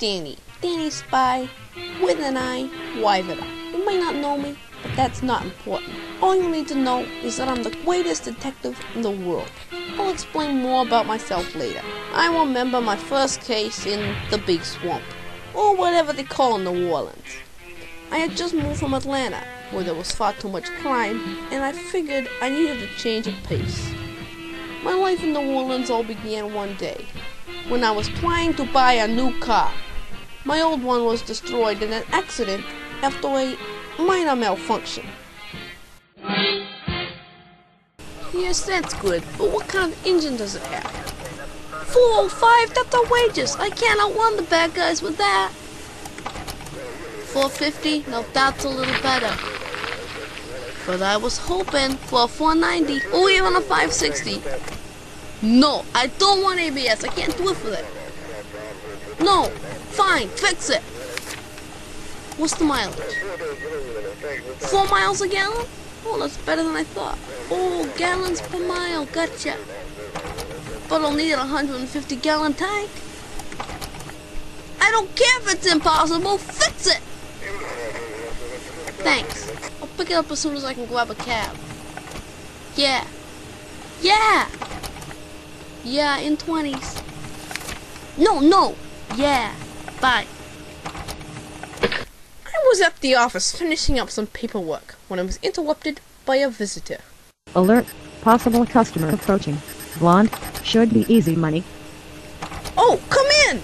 Danny. Danny Spy, with an I, private eye. You may not know me, but that's not important. All you need to know is that I'm the greatest detective in the world. I'll explain more about myself later. I remember my first case in the Big Swamp, or whatever they call New Orleans. I had just moved from Atlanta, where there was far too much crime, and I figured I needed a change of pace. My life in New Orleans all began one day, when I was trying to buy a new car. My old one was destroyed in an accident after a minor malfunction. Yes, that's good, but what kind of engine does it have? 405, that's outrageous. I can't outrun the bad guys with that. 450, now that's a little better. But I was hoping for a 490 or even a 560. No, I don't want ABS. I can't do it for that. No, fine, fix it. What's the mileage? 4 miles a gallon? Oh, that's better than I thought. Oh, gallons per mile, gotcha. But I'll need a 150-gallon tank. I don't care if it's impossible, fix it! Thanks. I'll pick it up as soon as I can grab a cab. Yeah. Yeah! Yeah, in 20s. No! Yeah. Bye. I was at the office finishing up some paperwork when I was interrupted by a visitor. Alert. Possible customer approaching. Blonde. Should be easy money. Oh, come in!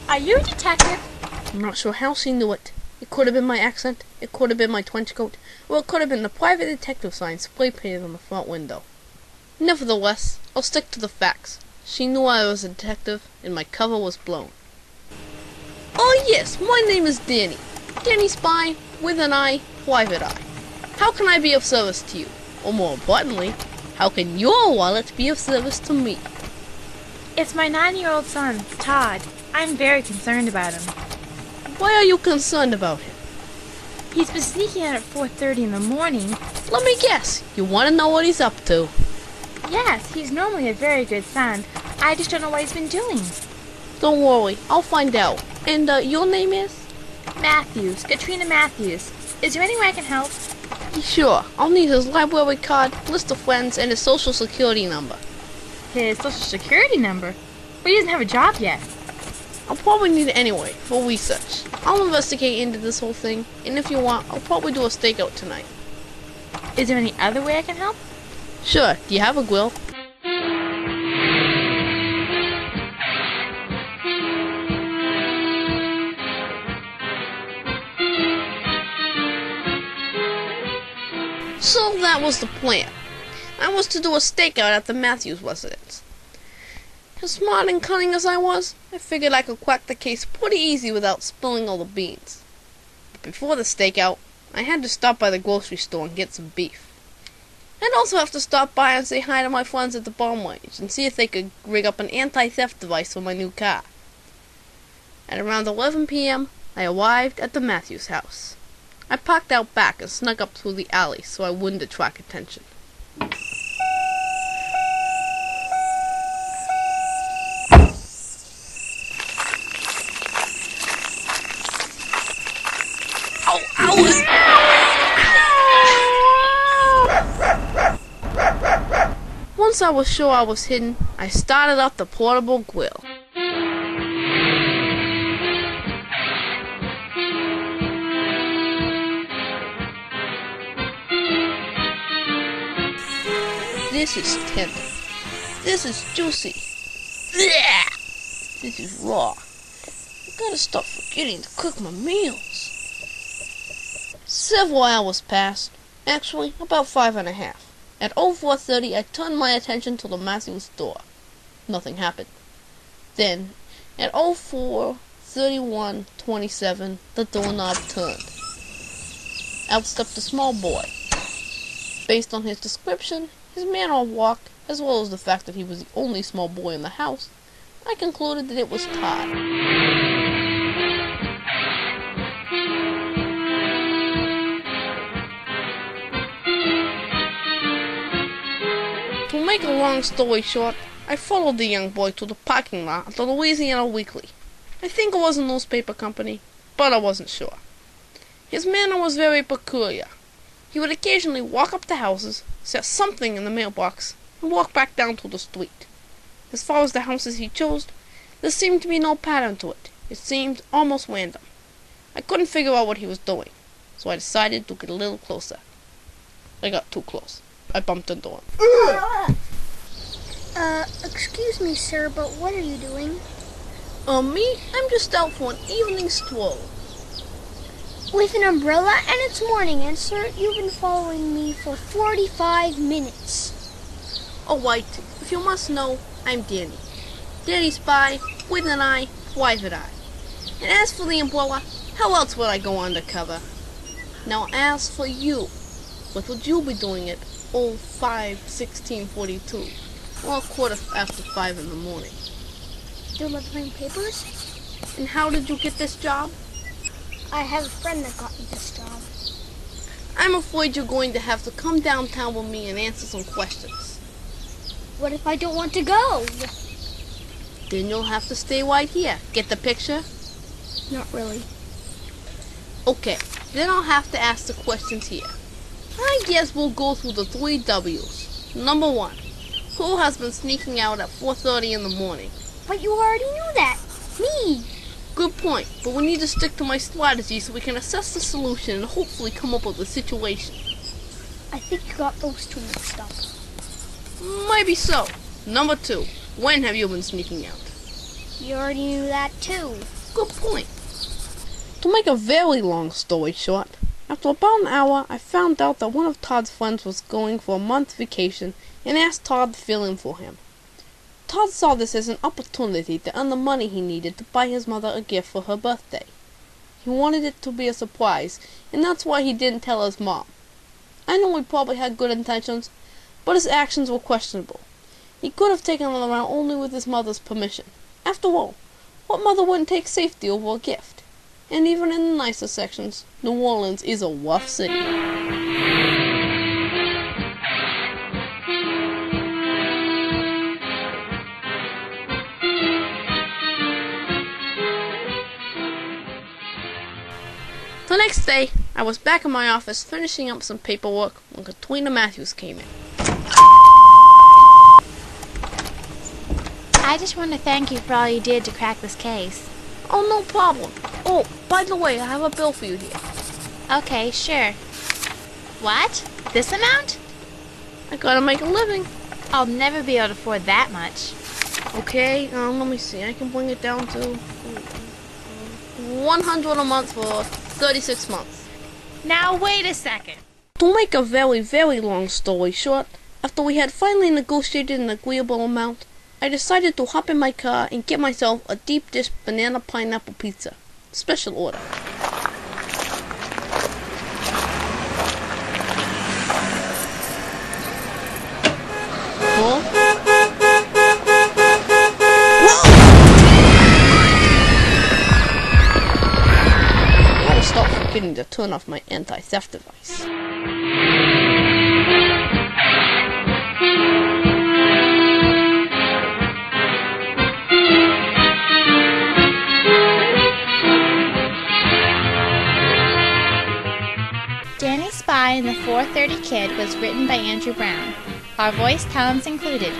Are you a detective? I'm not sure how she knew it. It could have been my accent, it could have been my trench coat, or it could have been the private detective sign spray painted on the front window. Nevertheless, I'll stick to the facts. She knew I was a detective, and my cover was blown. Oh yes, my name is Danny. Danny Spy, with an I, private eye. How can I be of service to you? Or more importantly, how can your wallet be of service to me? It's my 9-year-old son, Todd. I'm very concerned about him. Why are you concerned about him? He's been sneaking out at 4:30 in the morning. Let me guess, you want to know what he's up to. Yes, he's normally a very good son. I just don't know what he's been doing. Don't worry, I'll find out. And your name is? Matthews, Katrina Matthews. Is there any way I can help? Sure, I'll need his library card, list of friends, and his social security number. His social security number? But he doesn't have a job yet. I'll probably need it anyway, for research. I'll investigate into this whole thing, and if you want, I'll probably do a stakeout tonight. Is there any other way I can help? Sure, do you have a grill? So that was the plan. I was to do a stakeout at the Matthews residence. As smart and cunning as I was, I figured I could crack the case pretty easy without spilling all the beans. But before the stakeout, I had to stop by the grocery store and get some beef. I'd also have to stop by and say hi to my friends at the bomb range and see if they could rig up an anti-theft device for my new car. At around 11 p.m., I arrived at the Matthews house. I parked out back and snuck up through the alley so I wouldn't attract attention. Once I was sure I was hidden, I started up the portable grill. This is tender. This is juicy. Blech! This is raw. I gotta stop forgetting to cook my meals. Several hours passed. Actually, about 5.5. At 04:30, I turned my attention to the Matthews door. Nothing happened. Then, at 04:31:27, the doorknob turned. Out stepped a small boy. Based on his description, his manner of walk, as well as the fact that he was the only small boy in the house, I concluded that it was Todd. To make a long story short, I followed the young boy to the parking lot of the Louisiana Weekly. I think it was a newspaper company, but I wasn't sure. His manner was very peculiar. He would occasionally walk up to houses, set something in the mailbox, and walk back down to the street. As far as the houses he chose, there seemed to be no pattern to it. It seemed almost random. I couldn't figure out what he was doing, so I decided to get a little closer. I got too close. I bumped into him. Excuse me, sir, but what are you doing? Me? I'm just out for an evening stroll. With an umbrella, and it's morning, and sir, you've been following me for 45 minutes. Oh, right. If you must know, I'm Danny. Danny Spy, with an eye, private eye. And as for the umbrella, how else would I go undercover? Now as for you, what would you be doing at 05/16/42, or 5:15 in the morning? Delivering papers? And how did you get this job? I have a friend that got me this job. I'm afraid you're going to have to come downtown with me and answer some questions. What if I don't want to go? Then you'll have to stay right here. Get the picture? Not really. Okay, then I'll have to ask the questions here. I guess we'll go through the 3 W's. Number 1, who has been sneaking out at 4:30 in the morning? But you already knew that. Me. Good point, but we need to stick to my strategy so we can assess the solution and hopefully come up with a situation. I think you got those two mixed up. Maybe so. Number 2, when have you been sneaking out? You already knew that too. Good point. To make a very long story short, after about an hour, I found out that one of Todd's friends was going for a month vacation and asked Todd to fill in for him. Todd saw this as an opportunity to earn the money he needed to buy his mother a gift for her birthday. He wanted it to be a surprise, and that's why he didn't tell his mom. I know he probably had good intentions, but his actions were questionable. He could have taken it around only with his mother's permission. After all, what mother wouldn't take safety over a gift? And even in the nicer sections, New Orleans is a rough city. The next day, I was back in my office finishing up some paperwork when Katrina Matthews came in. I just want to thank you for all you did to crack this case. Oh, no problem. Oh, by the way, I have a bill for you here. Okay, sure. What? This amount? I gotta make a living. I'll never be able to afford that much. Okay, let me see. I can bring it down to $100 a month for 36 months. Now wait a second. To make a very, very long story short, after we had finally negotiated an agreeable amount, I decided to hop in my car and get myself a deep dish banana pineapple pizza. Special order. Huh? Whoa! I'll stop forgetting to turn off my anti-theft device. Danny Spy and the 430 Kid was written by Andrew Brown. Our voice talents included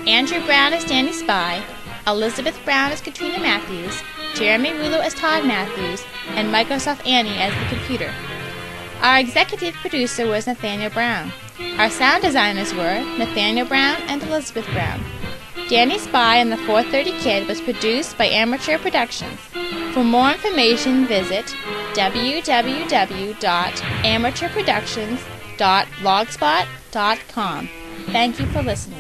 Andrew Brown as Danny Spy, Elizabeth Brown as Katrina Matthews, Jeremy Rulo as Todd Matthews, and Microsoft Annie as the computer. Our executive producer was Nathaniel Brown. Our sound designers were Nathaniel Brown and Elizabeth Brown. Danny Spy and the 430 Kid was produced by Amateur Productions. For more information, visit www.amateurproductions.blogspot.com. Thank you for listening.